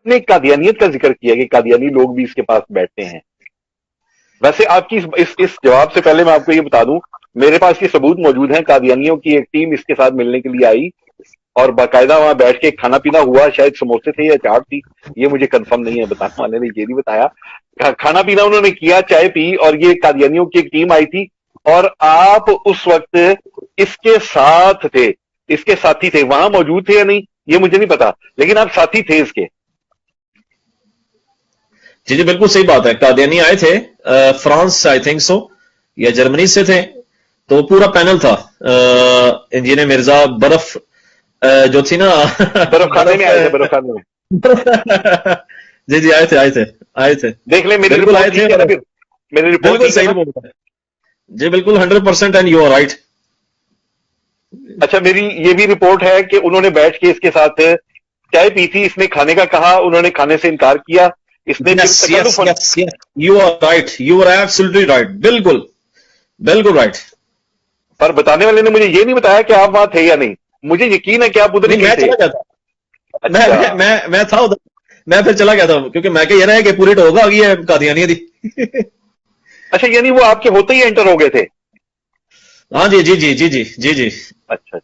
نے قادیانیت کا ذکر کیا کہ قادیانی لوگ بھی اس کے پاس بیٹھتے ہیں. ویسے آپ کی اس جواب سے پہلے میں آپ کو یہ بتا دوں میرے پاس یہ ثبوت موجود ہیں. قادیانیوں کی ایک ٹیم اس کے ساتھ ملنے کے لیے آئی اور باقاعدہ وہاں بیٹھ کے کھانا پینا ہوا. شاید سموسے تھے یا چاٹ تھی, یہ مجھے کنفرم نہیں ہے, بتانے والے نے یہ نہیں بتایا. کھانا پینا انہوں نے کیا, چائے پی, اور یہ قادیانیوں کی ایک ٹیم آئی تھی اور آپ اس وقت اس کے ساتھ تھے, اس کے ساتھی تھے. وہاں موجود تھے یا نہیں یہ مجھے نہیں پتا, لیکن آپ ساتھی تھے اس کے. جی بالکل صحیح بات ہے. قادیانی آئے تھے فرانس سے, آئی تھنک سو, یا جرمنی سے تھے. تو پورا پینل تھا. انجینئر مرزا برف جو تھی نا, برف خانے میں آئے تھے, برف خانے میں. جی آئے تھے. دیکھ لیں میری بالکل آئے تھے. میری رپورٹ بالکل صحیح بول رہا ہے جی, بالکل 100% اینڈ یو آر رائٹ. اچھا, میری یہ بھی رپورٹ ہے کہ انہوں نے بیٹھ کے اس کے ساتھ چائے پی تھی. اس نے کھانے کا کہا, انہوں نے کھانے سے انکار کیا. اس نے you are right, you are absolutely right. بالکل رائٹ. پر بتانے والے نے مجھے یہ نہیں بتایا کہ آپ وہاں تھے یا نہیں. مجھے یقین ہے کہ آپ ادھر نہیں تھے. میں تھا ادھر, میں پھر چلا گیا تھا کیونکہ میں کہ یہ رہا ہے کہ پوری ٹوک آ گئی ہے قادیانی دی. اچھا, یعنی وہ آپ کے ہوتے ہی انٹر ہو گئے تھے. ہاں جی. اچھا.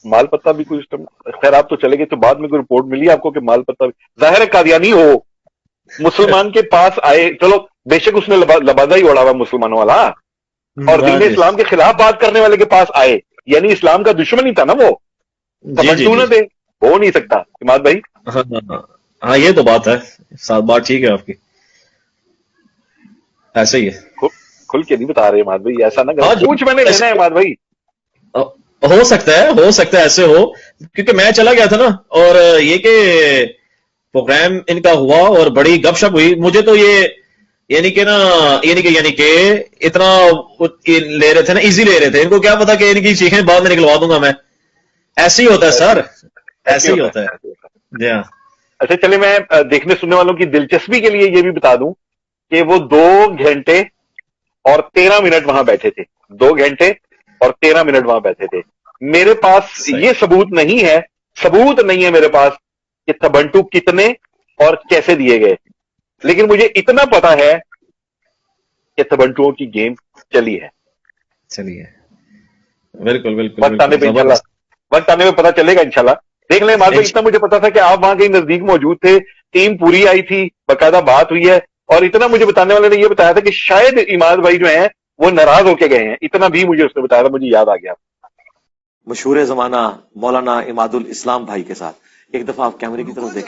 مال پتہ بھی کوئی سسٹم, خیر آپ تو چلے گئے تو بعد میں کوئی رپورٹ ملی آپ کو کہ مال پتہ بھی ظاہر ہے قادیانی ہو, مسلمان کے پاس آئے. چلو بے شک اس نے لبادہ ہی اڑا ہوا مسلمانوں والا, اور دین اسلام کے خلاف بات کرنے والے کے پاس آئے, یعنی اسلام کا دشمن ہی تھا نا وہ. تمنٹو نہ دے, ہو نہیں سکتا عماد بھائی. ہاں یہ تو بات ہے, ساتھ بات ٹھیک ہے آپ کی, ایسے ہی ہے. کھل کے نہیں بتا رہے عماد بھائی, ایسا نہ کرو. پوچھ میں نے لینا ہے عماد بھائی. ہو سکتا ہے ایسے ہو, کیونکہ میں چلا گیا تھا نا, اور یہ کہ پروگرام ان کا ہوا اور بڑی گپ شپ ہوئی. مجھے تو یہ یعنی کہ اتنا لے رہے تھے نا, ایزی لے رہے تھے. ان کو کیا پتا کہ ان کی چیخیں بعد میں نکلوا دوں گا میں. ایسے ہی ہوتا ہے سر, ایسے ہی ہوتا ہے. جی ہاں. اچھا چلے, میں دیکھنے سننے والوں کی دلچسپی کے لیے یہ بھی بتا دوں کہ وہ 2 گھنٹے اور 13 منٹ وہاں بیٹھے تھے. 2 گھنٹے اور 13 منٹ وہاں بیٹھے تھے. میرے پاس یہ ثبوت نہیں ہے میرے پاس کہ تبنٹو کتنے اور کیسے دیے گئے, لیکن مجھے اتنا پتا ہے کہ تبنٹوؤں کی گیم چلی ہے. بالکل. وقت آنے میں پتا چلے گا انشاءاللہ. دیکھ لیں عماد بھائی, اتنا مجھے پتا تھا کہ آپ وہاں کہیں نزدیک موجود تھے, ٹیم پوری آئی تھی, باقاعدہ بات ہوئی ہے, اور اتنا مجھے بتانے والے نے یہ بتایا تھا کہ شاید عماد بھائی جو ہیں وہ ناراض ہو کے گئے ہیں. اتنا بھی مجھے اس نے بتایا تھا, مجھے یاد آ گیا. مشہور زمانہ مولانا عماد الاسلام بھائی کے ساتھ ایک دفعہ آپ کیمرے کی طرف دیکھیں.